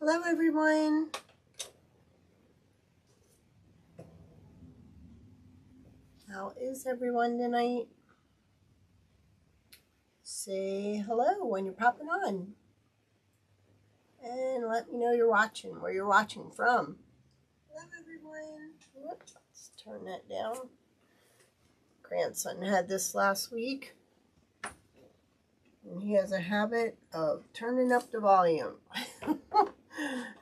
Hello everyone. How is everyone tonight? Say hello when you're popping on. And let me know you're watching, where you're watching from. Hello everyone. Let's turn that down. Grandson had this last week. And he has a habit of turning up the volume.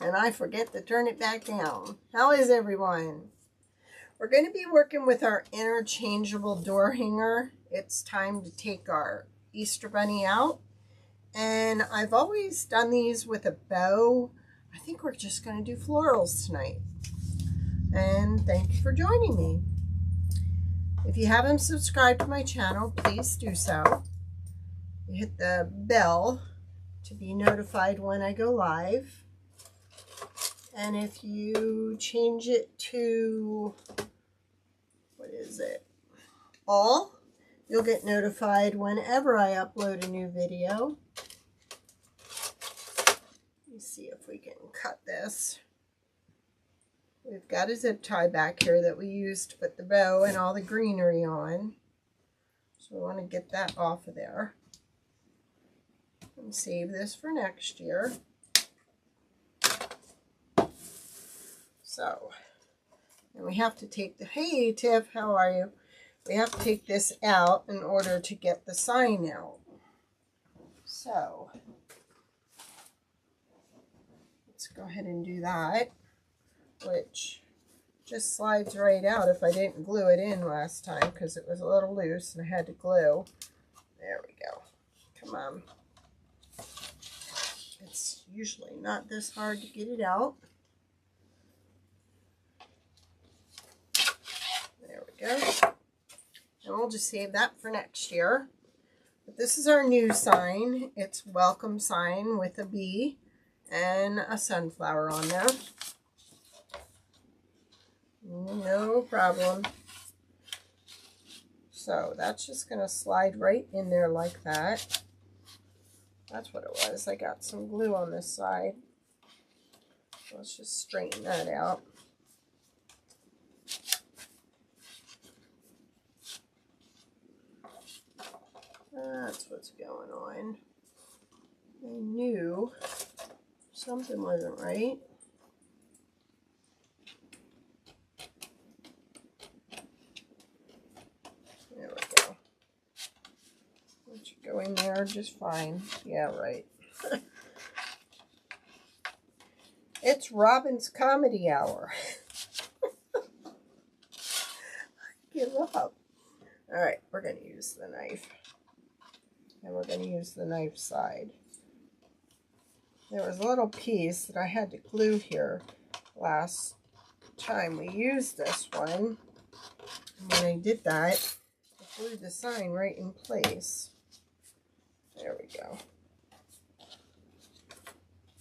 And I forget to turn it back down. How is everyone? We're going to be working with our interchangeable door hanger. It's time to take our Easter bunny out. And I've always done these with a bow. I think we're just going to do florals tonight. And thank you for joining me. If you haven't subscribed to my channel, please do so. You hit the bell to be notified when I go live. And if you change it to, what is it, all, you'll get notified whenever I upload a new video. Let me see if we can cut this. We've got a zip tie back here that we used to put the bow and all the greenery on. So we want to get that off of there. And save this for next year. So, and we have to take the, hey Tiff, how are you? We have to take this out in order to get the sign out. So, let's go ahead and do that, which just slides right out if I didn't glue it in last time because it was a little loose and I had to glue. There we go. Come on. It's usually not this hard to get it out. There we go. And we'll just save that for next year. But this is our new sign. It's welcome sign with a bee and a sunflower on there. No problem. So that's just going to slide right in there like that. That's what it was. I got some glue on this side. Let's just straighten that out. That's what's going on. I knew something wasn't right. There we go. Let you go in there just fine. Yeah, right. It's Robin's comedy hour. Give up. Alright, we're going to use the knife. And we're going to use the knife side. There was a little piece that I had to glue here last time we used this one. And when I did that, I glued the sign right in place. There we go.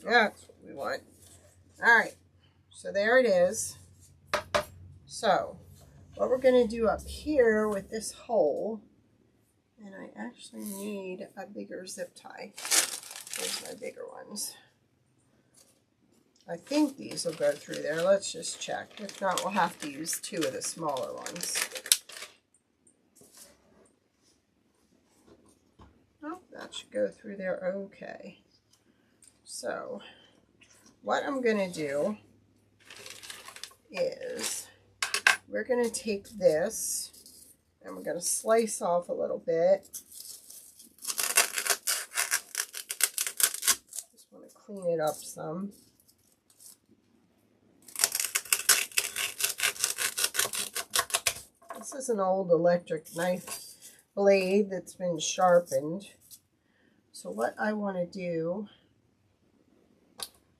That's what we want. Alright, so there it is. So, what we're going to do up here with this hole, and I actually need a bigger zip tie. Here's my bigger ones. I think these will go through there. Let's just check. If not, we'll have to use two of the smaller ones. Oh, that should go through there okay. So, what I'm going to do is we're going to take this and we're going to slice off a little bit. Just want to clean it up some. This is an old electric knife blade that's been sharpened. So what I want to do,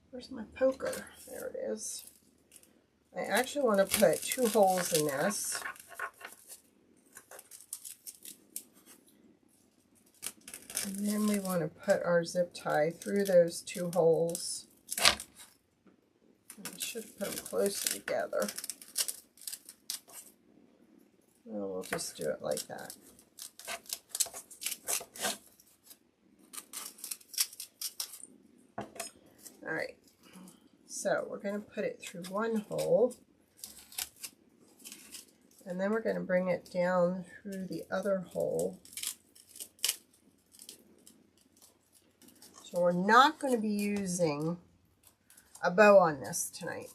where's my poker? There it is. I actually want to put 2 holes in this. And then we want to put our zip tie through those 2 holes. I should have put them closer together. Well, we'll just do it like that. All right. So we're going to put it through one hole, and then we're going to bring it down through the other hole. So we're not going to be using a bow on this tonight.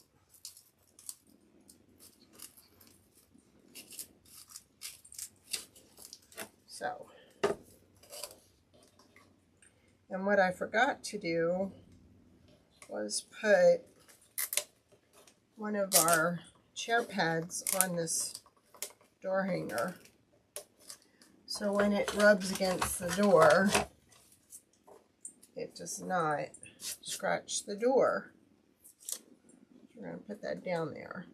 So, and what I forgot to do was put one of our chair pads on this door hanger. So when it rubs against the door, it does not scratch the door. We're going to put that down there.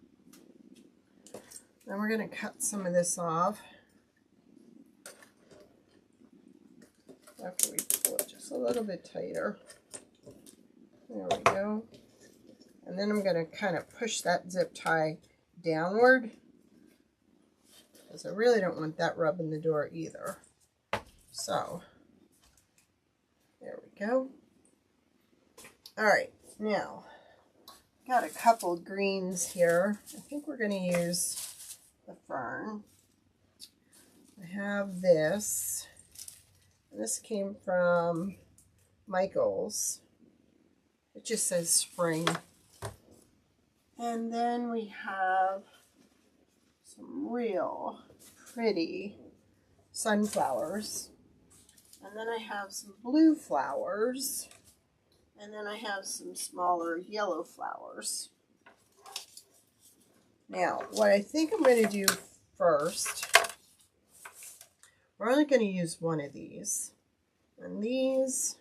Then we're going to cut some of this off. After we pull it just a little bit tighter. There we go. And then I'm going to kind of push that zip tie downward, because I really don't want that rubbing the door either. So, there we go. Alright, now, got a couple greens here. I think we're going to use the fern. I have this. This came from Michael's. It just says spring. And then we have some real pretty sunflowers. And then I have some blue flowers. And then I have some smaller yellow flowers. Now, what I think I'm going to do first, we're only going to use one of these. And these,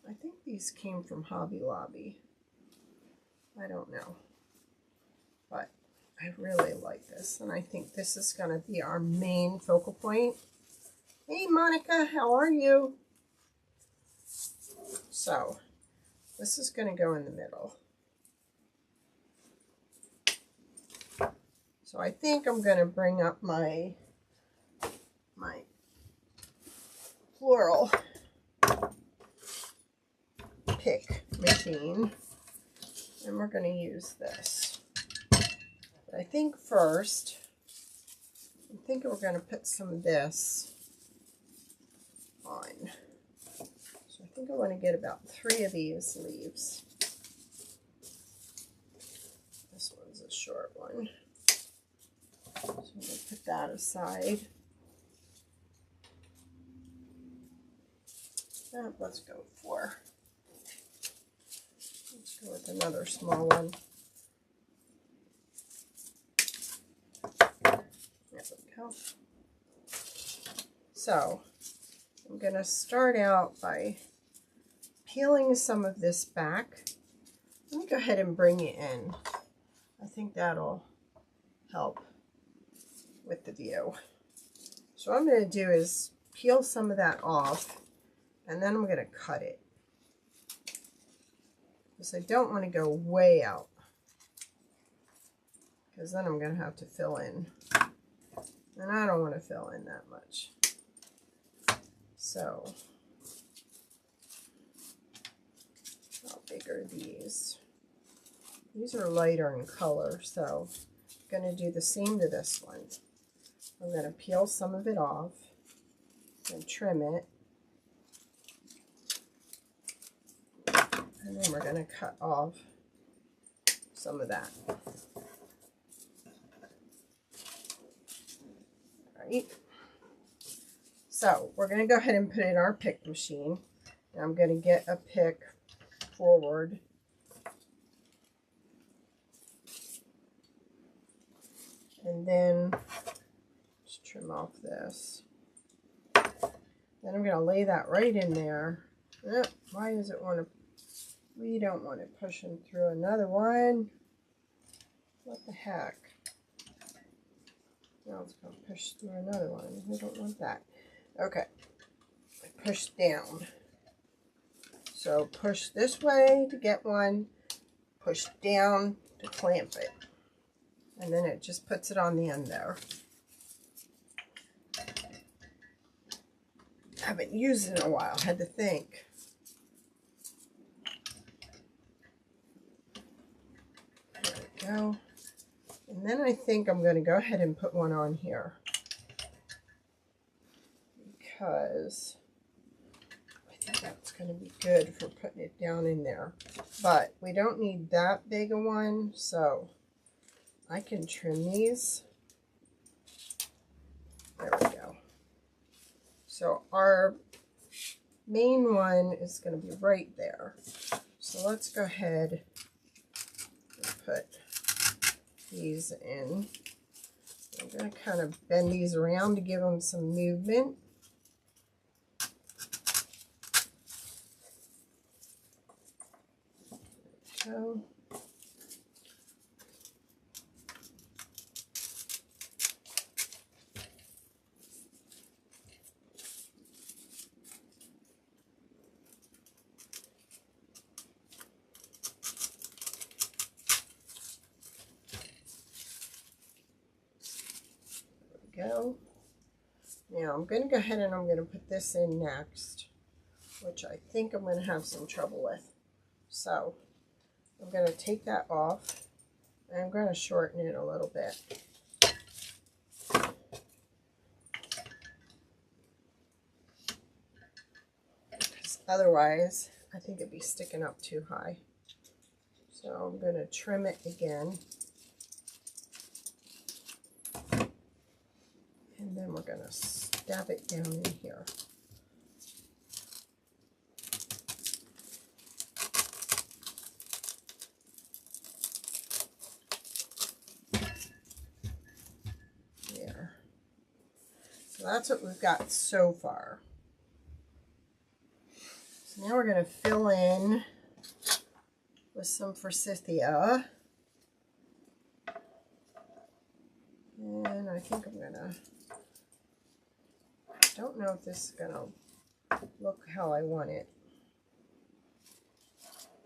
I think these came from Hobby Lobby. I don't know. But I really like this. And I think this is going to be our main focal point. Hey, Monica, how are you? So, this is going to go in the middle. So I think I'm going to bring up my floral pick machine, and we're going to use this. But I think first, I'm thinking we're going to put some of this on. So I think I want to get about 3 of these leaves. This one's a short one. So I'm going to put that aside. Let's go with another small one. There we go. So I'm going to start out by peeling some of this back. Let me go ahead and bring it in. I think that'll help with the view. So what I'm going to do is peel some of that off, and then I'm going to cut it, because I don't want to go way out, because then I'm going to have to fill in, and I don't want to fill in that much. So how big are these? These are lighter in color, so I'm going to do the same to this one. I'm going to peel some of it off and trim it. And then we're going to cut off some of that. Right. So we're going to go ahead and put it in our pick machine. And I'm going to get a pick forward. And then just trim off this. Then I'm going to lay that right in there. Why does it want to? We don't want it pushing through another one. What the heck? Now it's going to push through another one. We don't want that. Okay. Push down. So push this way to get one. Push down to clamp it. And then it just puts it on the end there. I haven't used it in a while. Had to think. go. And then I think I'm going to go ahead and put one on here, because I think that's going to be good for putting it down in there. But we don't need that big a one, so I can trim these. There we go. So our main one is going to be right there. So let's go ahead and put these in. I'm going to kind of bend these around to give them some movement. So go. Now I'm going to go ahead and I'm going to put this in next, which I think I'm going to have some trouble with. So I'm going to take that off and I'm going to shorten it a little bit. Because otherwise I think it'd be sticking up too high. So I'm going to trim it again. And then we're going to stab it down in here. There. So that's what we've got so far. So now we're going to fill in with some forsythia. And I think I'm going to... I don't know if this is going to look how I want it.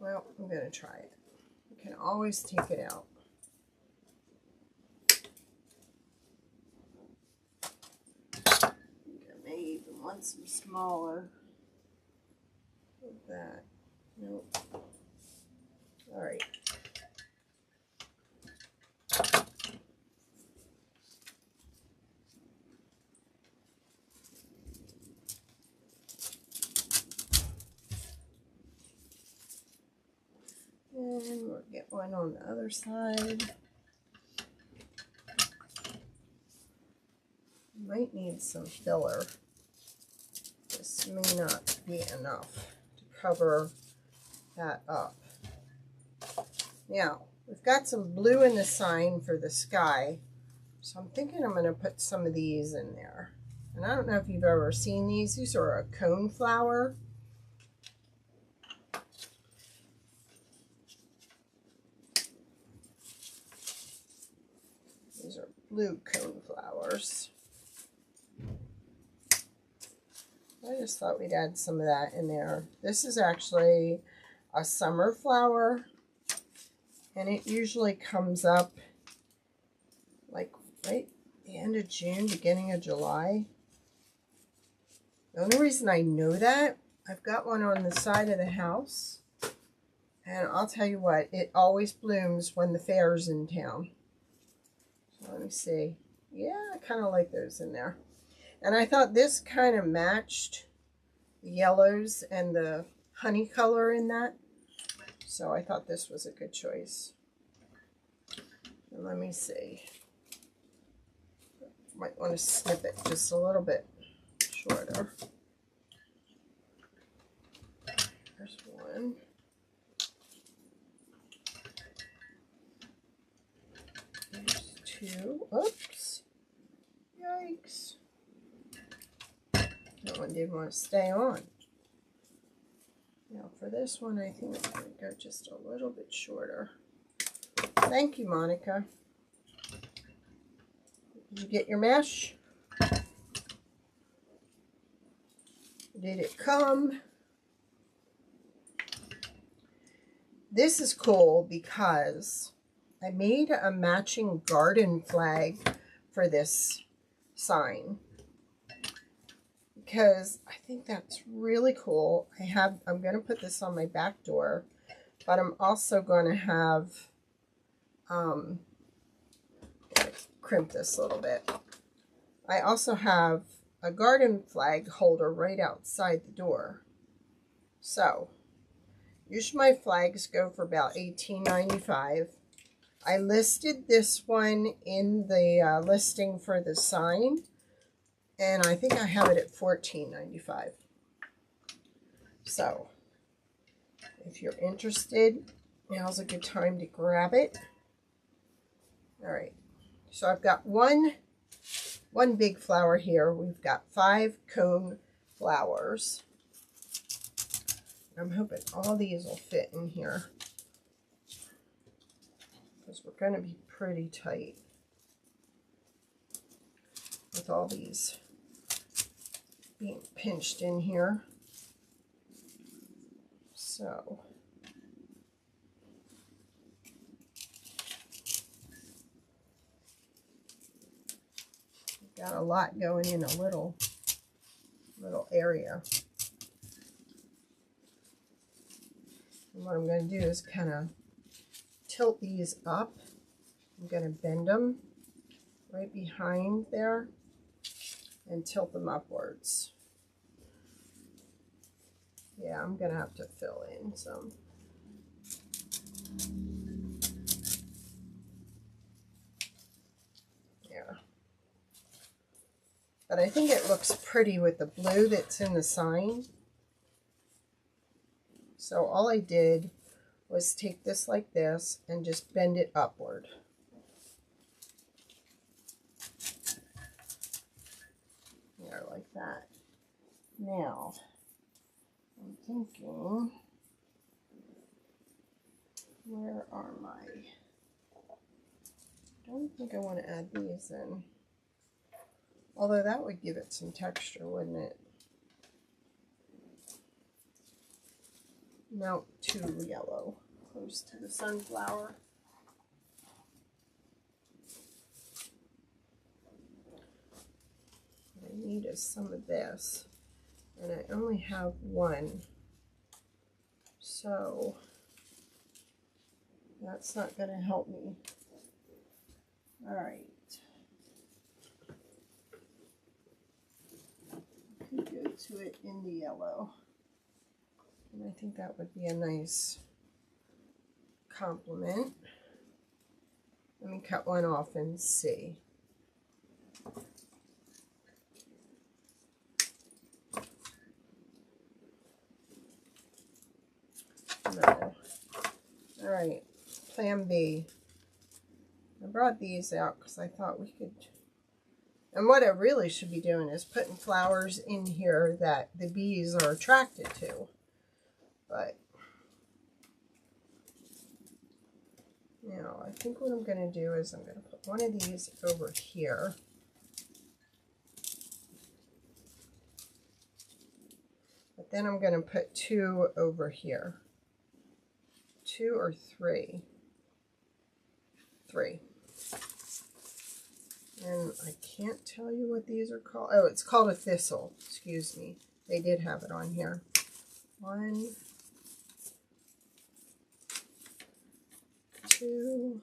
Well, I'm going to try it. You can always take it out. I may even want some smaller of that. Nope. All right. And we'll get one on the other side. Might need some filler. This may not be enough to cover that up. Now, we've got some blue in the sign for the sky, so I'm thinking I'm going to put some of these in there. And I don't know if you've ever seen these. These are a cone flower. These are blue cone flowers. I just thought we'd add some of that in there. This is actually a summer flower, and it usually comes up like right the end of June, beginning of July. The only reason I know that, I've got one on the side of the house, and I'll tell you what, it always blooms when the fair's in town. So let me see. Yeah, I kind of like those in there. And I thought this kind of matched the yellows and the honey color in that. So I thought this was a good choice. And let me see. Might want to snip it just a little bit shorter. There's one. There's two. Oops. Yikes. That one didn't want to stay on. Now for this one, I think I'm going to go just a little bit shorter. Thank you, Monica. Did you get your mesh? Did it come? This is cool because I made a matching garden flag for this sign, because I think that's really cool. I'm going to put this on my back door, but I'm also going to have Gotta crimp this a little bit. I also have a garden flag holder right outside the door. So, usually my flags go for about $18.95. I listed this one in the listing for the sign, and I think I have it at $14.95. So, if you're interested, now's a good time to grab it. All right, so I've got one big flower here. We've got 5 cone flowers. I'm hoping all these will fit in here, because we're going to be pretty tight with all these being pinched in here. So we've got a lot going in a little area. And what I'm going to do is kind of tilt these up. I'm going to bend them right behind there and tilt them upwards. Yeah, I'm going to have to fill in some. Yeah. But I think it looks pretty with the blue that's in the sign. So all I did was take this like this and just bend it upward. There, like that. Now, I'm thinking, where are my, I don't think I want to add these in. Although that would give it some texture, wouldn't it? No, too yellow, close to the sunflower. What I need is some of this, and I only have one, so that's not going to help me. All right. I could go to it in the yellow. And I think that would be a nice complement. Let me cut one off and see. No. All right, plan B. I brought these out because I thought we could, and what I really should be doing is putting flowers in here that the bees are attracted to. But now I think what I'm going to do is I'm going to put one of these over here. But then I'm going to put 2 over here. 2 or 3. 3. And I can't tell you what these are called. Oh, it's called a thistle. Excuse me. They did have it on here. 1, 2,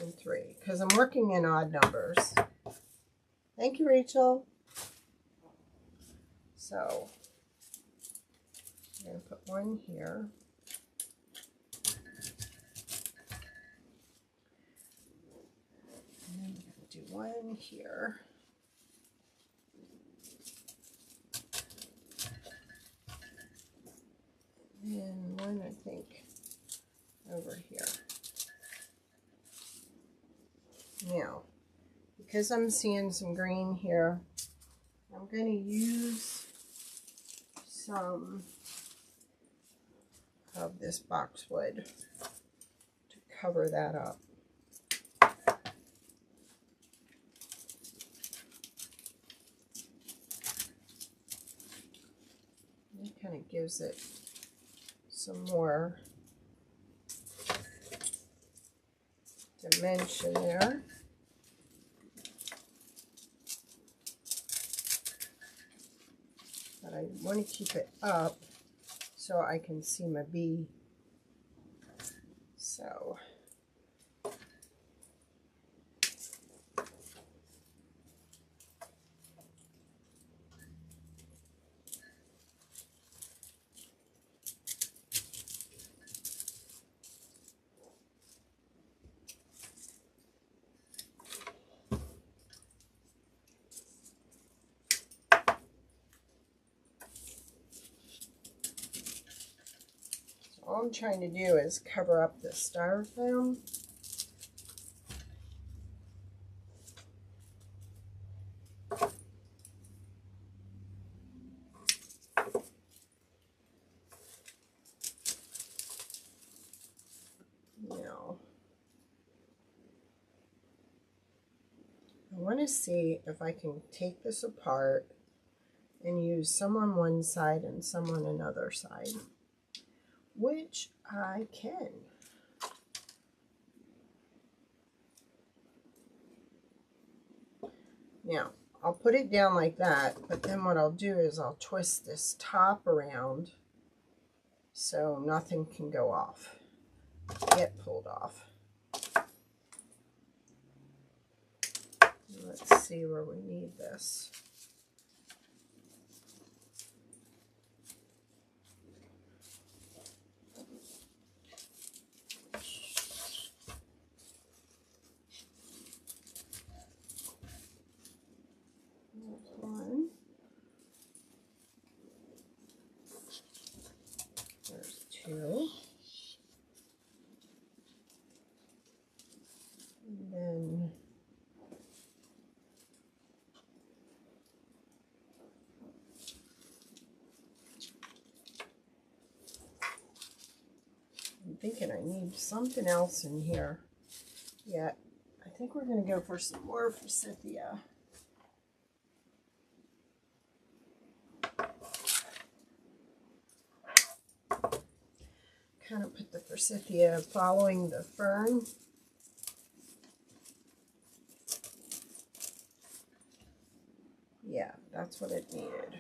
and 3. Because I'm working in odd numbers. Thank you, Rachel. So, I'm going to put 1 here. And then I'm going to do 1 here. And 1, I think, over here. Now, because I'm seeing some green here, I'm going to use some of this boxwood to cover that up. It kind of gives it some more dimension there. But I want to keep it up so I can see my bee. So all I'm trying to do is cover up the styrofoam. Now, I want to see if I can take this apart and use some on one side and some on another side, which I can. Now, I'll put it down like that, but then what I'll do is I'll twist this top around so nothing can go off, get pulled off. Let's see where we need this. There's one. There's two. And then I'm thinking I need something else in here. Yeah, I think we're going to go for some more forsythia. Kind of put the forsythia following the fern. Yeah, that's what it needed.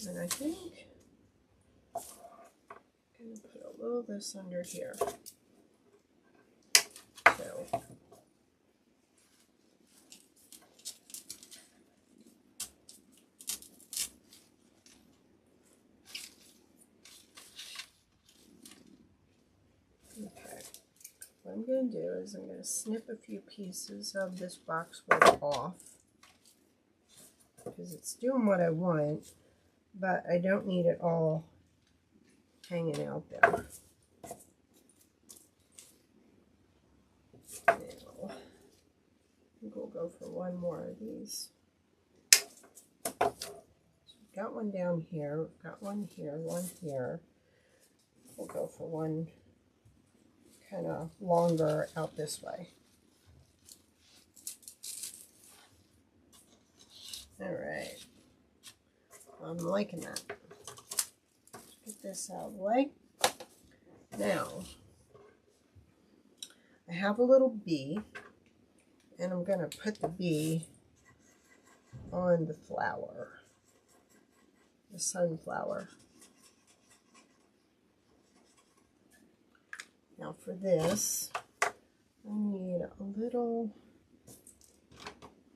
And I think I'm going to put a little of this under here. So, okay. What I'm going to do is I'm going to snip a few pieces of this boxwood off because it's doing what I want, but I don't need it all hanging out there. Now, I think we'll go for one more of these. So we've got one down here, we've got one here, one here. We'll go for one kind of longer out this way. All right. I'm liking that. Let's get this out of the way. Now, I have a little bee, and I'm going to put the bee on the flower, the sunflower. Now for this, I need a little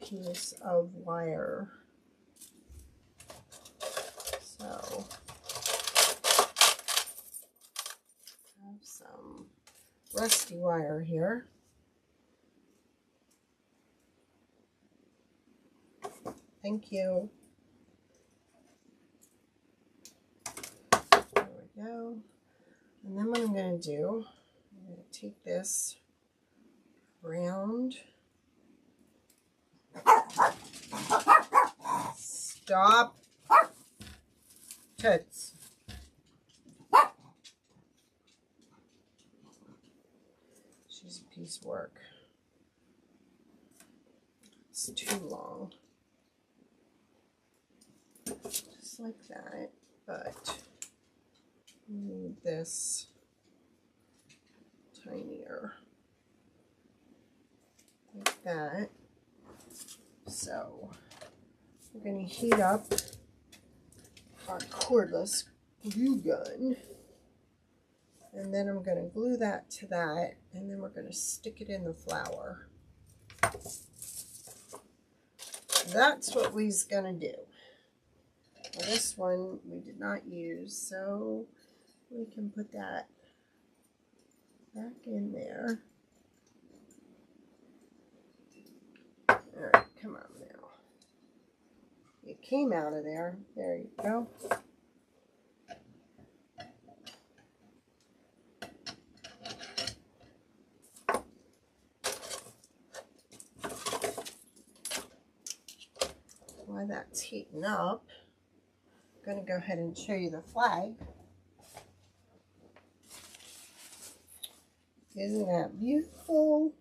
piece of wire. So, I have some rusty wire here. Thank you. There we go. And then what I'm going to do, I'm going to take this round. Stop. Toots. She's a piece of work. It's too long. Just like that, but we need this tinier. Like that. So we're going to heat up our cordless glue gun, and then I'm going to glue that to that, and then we're going to stick it in the flower. That's what we's gonna do. Well, this one we did not use, so we can put that back in there. Alright, come on now. It came out of there. There you go. While that's heating up, I'm going to go ahead and show you the flag. Isn't that beautiful?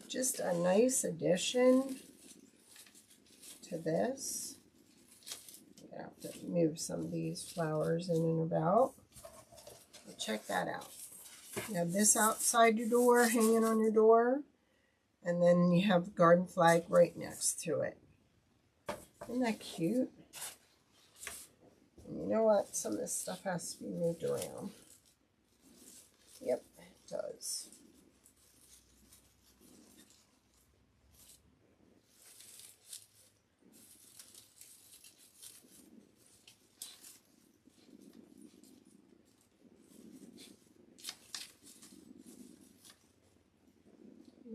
Just a nice addition to this. I'm going to have to move some of these flowers in and about. But check that out. You have this outside your door, hanging on your door. And then you have the garden flag right next to it. Isn't that cute? And you know what? Some of this stuff has to be moved around. Yep, it does.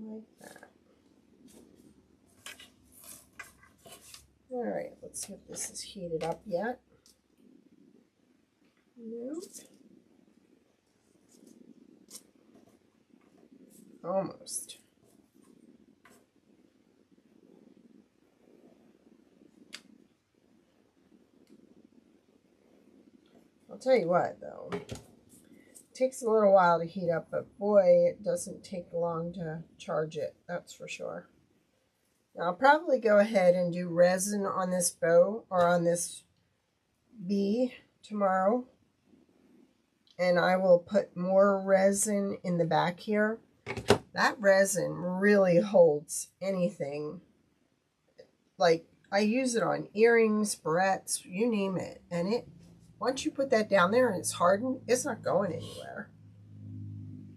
Like that. Alright, let's see if this is heated up yet. Nope. Almost. I'll tell you what though. Takes a little while to heat up, but boy, it doesn't take long to charge it, that's for sure. Now, I'll probably go ahead and do resin on this bow or on this bee tomorrow. And I will put more resin in the back here. That resin really holds anything. Like, I use it on earrings, barrettes, you name it. And it, once you put that down there and it's hardened, it's not going anywhere.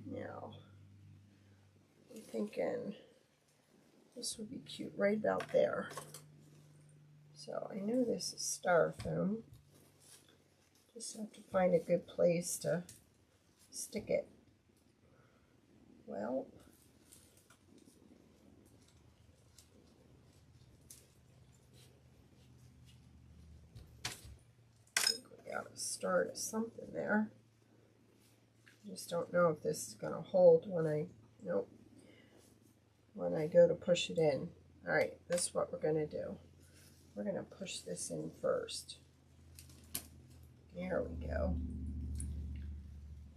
Now, I'm thinking this would be cute right about there. So I know this is styrofoam. Just have to find a good place to stick it. Well, I think we got to start something there. I just don't know if this is going to hold when I, nope, when I go to push it in. All right, this is what we're going to do. We're going to push this in first. There we go.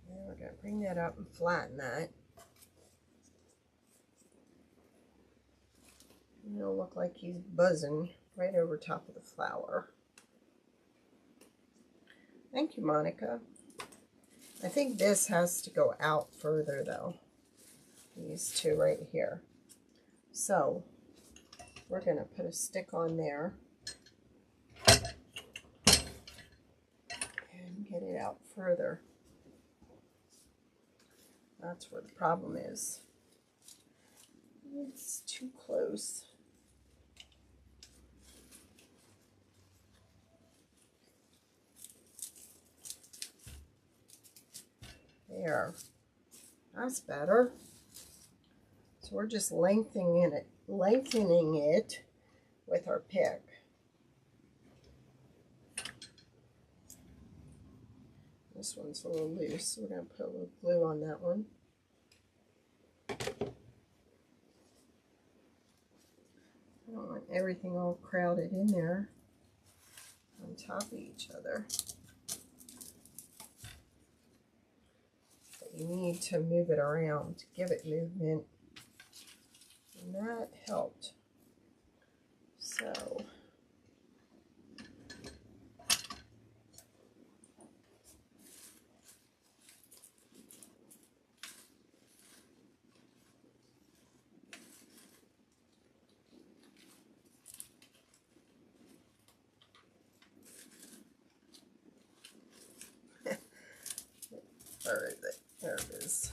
And we're going to bring that up and flatten that. And it'll look like he's buzzing right over top of the flower. Thank you, Monica. I think this has to go out further though. These two right here. So we're going to put a stick on there. Get it out further. That's where the problem is. It's too close. There. That's better. So we're just lengthening it with our pick. This one's a little loose, so we're going to put a little glue on that one. I don't want everything all crowded in there on top of each other. But you need to move it around to give it movement. And that helped. So where is it? There it is.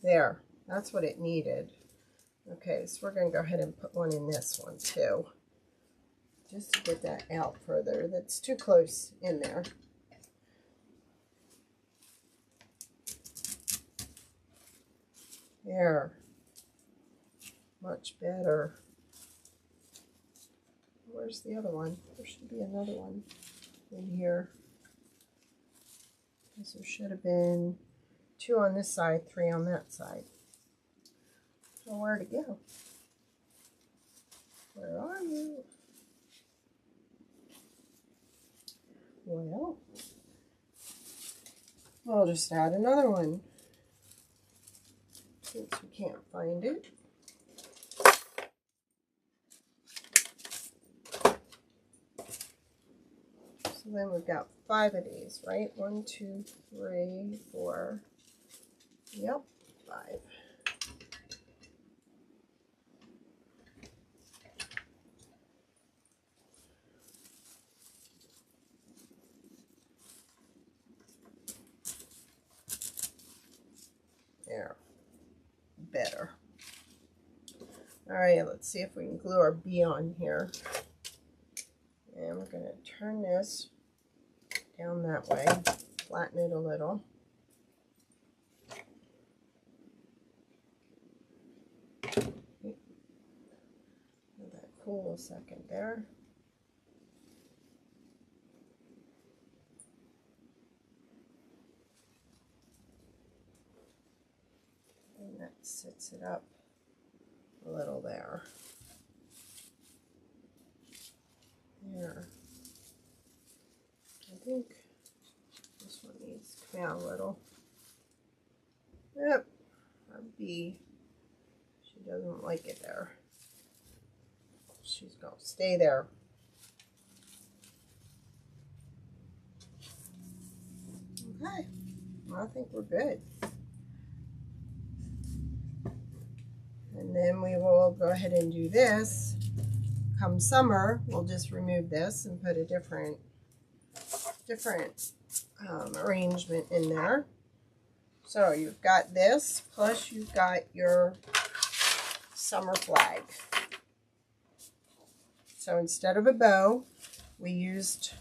There, that's what it needed. Okay, so we're going to go ahead and put one in this one too. Just to get that out further. That's too close in there. There. Much better. Where's the other one? There should be another one in here. Because there should have been 2 on this side, 3 on that side. So where to go? Where are you? Well, I'll just add another one since we can't find it. So then we've got 5 of these, right? 1, 2, 3, 4. Yep, 5. There. Better. All right, let's see if we can glue our bee on here. And we're going to turn this down that way, flatten it a little. Let that cool a second there. And that sets it up a little there. There. I think this one needs to come out a little. Yep, our bee, she doesn't like it there. She's going to stay there. Okay, well, I think we're good. And then we will go ahead and do this. Come summer, we'll just remove this and put a different arrangement in there. So you've got this, plus you've got your summer flag. So instead of a bow, we used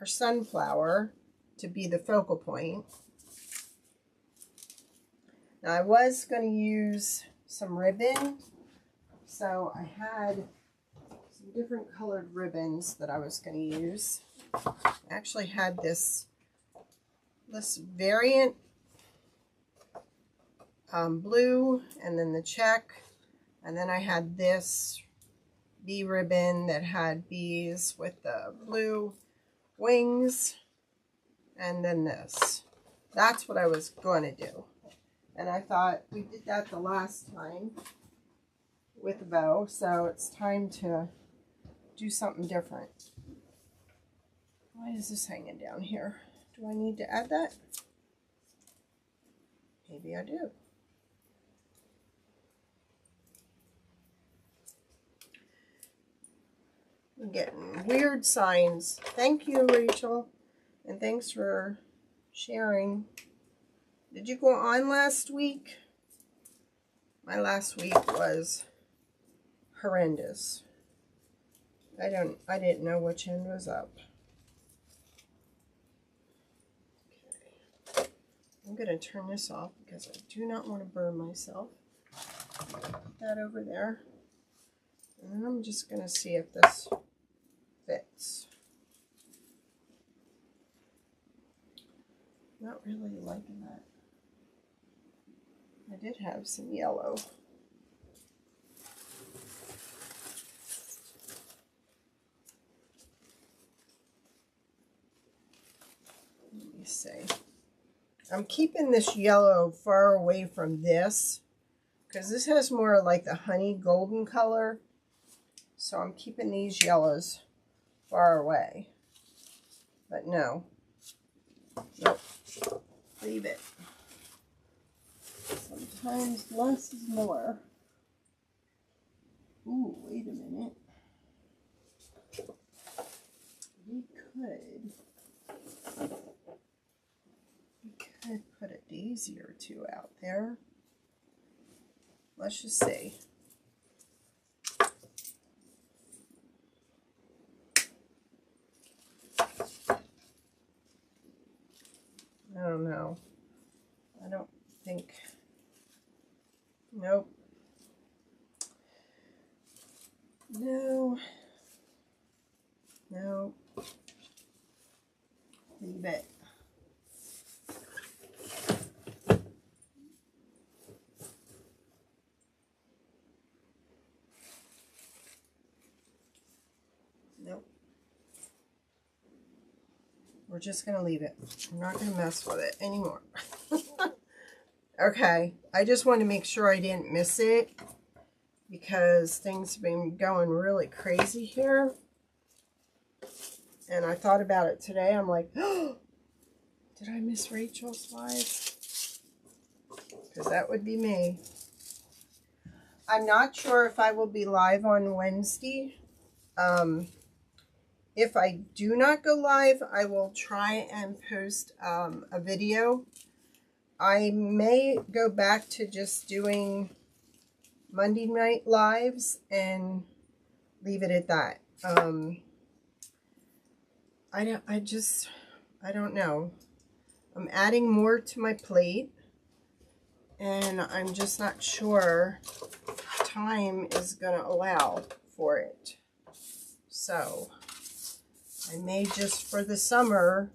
our sunflower to be the focal point. Now I was going to use some ribbon, so I had some different colored ribbons that I was going to use. I actually had this variant blue, and then the check, and then I had this bee ribbon that had bees with the blue wings, and then this. That's what I was going to do. And I thought we did that the last time with a bow, so it's time to do something different. Why is this hanging down here? Do I need to add that? Maybe I do. I'm getting weird signs. Thank you, Rachel, and thanks for sharing. Did you go on last week? My last week was horrendous. I didn't know which end was up. Okay. I'm going to turn this off because I do not want to burn myself. Put that over there. And then I'm just going to see if this fits. Not really liking that. I did have some yellow. Let me see. I'm keeping this yellow far away from this because this has more like the honey golden color. So I'm keeping these yellows far away. But no. Nope. Leave it. Sometimes less is more. Ooh, wait a minute. We could put a daisy or two out there. Let's just see. I don't know. I don't think. Nope. No. No. Leave it. Nope. We're just going to leave it. I'm not going to mess with it anymore. Okay. I just want to make sure I didn't miss it because things have been going really crazy here. And I thought about it today. I'm like, oh, did I miss Rachel's live? Because that would be me. I'm not sure if I will be live on Wednesday. If I do not go live, I will try and post a video. I may go back to just doing Monday night lives and leave it at that. I don't know. I'm adding more to my plate, and I'm just not sure time is going to allow for it. So I may just for the summer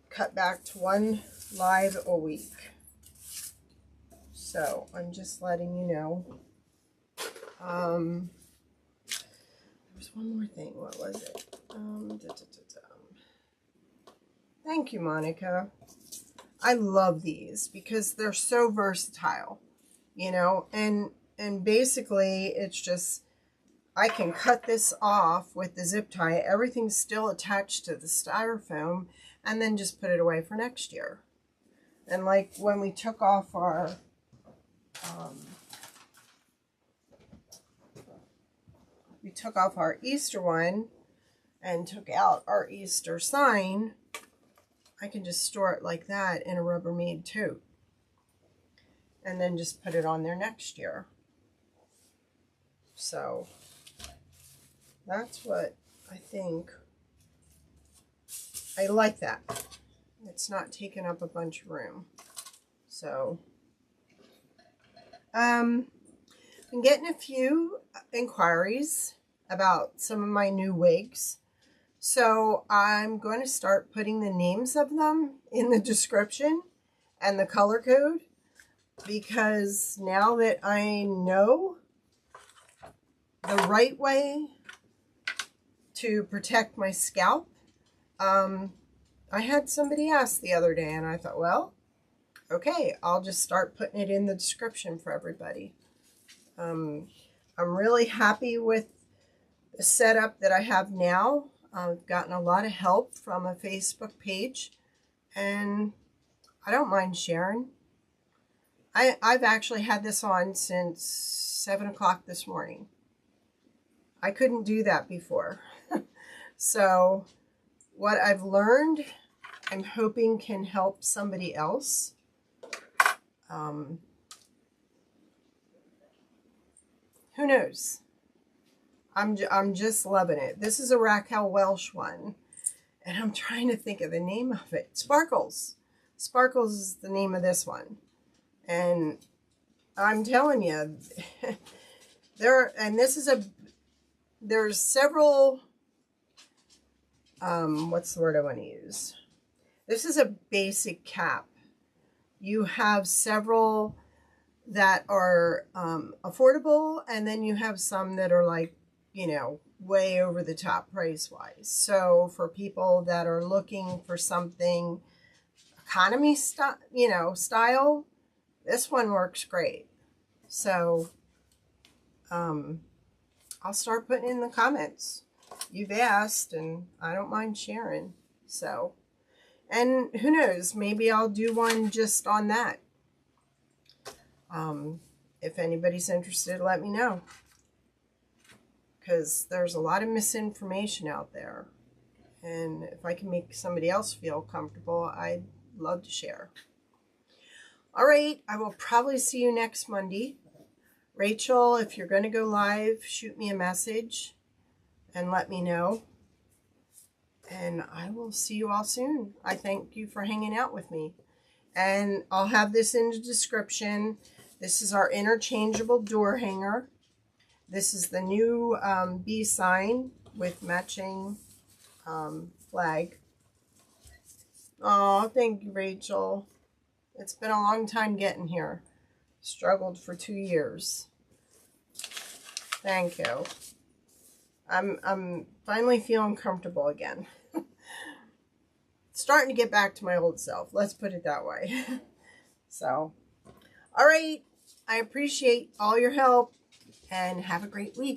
cut back to one live a week. So I'm just letting you know. There's one more thing. What was it? Thank you, Monica. I love these because they're so versatile, you know, and basically it's just, I can cut this off with the zip tie. Everything's still attached to the styrofoam, and then just put it away for next year. And like when we took off our Easter one and took out our Easter sign, I can just store it like that in a Rubbermaid tote and then just put it on there next year. So that's what I think. I like that. It's not taking up a bunch of room. So I'm getting a few inquiries about some of my new wigs. So I'm going to start putting the names of them in the description and the color code, because now that I know the right way to protect my scalp, I had somebody ask the other day and I thought, well, okay, I'll just start putting it in the description for everybody. I'm really happy with the setup that I have now. I've gotten a lot of help from a Facebook page, and I don't mind sharing. I've actually had this on since 7 o'clock this morning. I couldn't do that before. So what I've learned, I'm hoping can help somebody else. Who knows? I'm just loving it. This is a Raquel Welsh one, and I'm trying to think of the name of it. Sparkles. Sparkles is the name of this one. And I'm telling you, there's several, what's the word I want to use? This is a basic cap. You have several that are affordable, and then you have some that are like, you know, way over the top price-wise. So for people that are looking for something economy style, this one works great. So I'll start putting in the comments. You've asked, and I don't mind sharing. So, and who knows, maybe I'll do one just on that. If anybody's interested, let me know. Because there's a lot of misinformation out there. And if I can make somebody else feel comfortable, I'd love to share. All right, I will probably see you next Monday. Rachel, if you're going to go live, shoot me a message and let me know. And I will see you all soon. I thank you for hanging out with me. And I'll have this in the description. This is our interchangeable door hanger. This is the new bee sign with matching flag. Oh, thank you, Rachel. It's been a long time getting here. Struggled for 2 years. Thank you. I'm finally feeling comfortable again. Starting to get back to my old self. Let's put it that way. So, all right. I appreciate all your help and have a great week.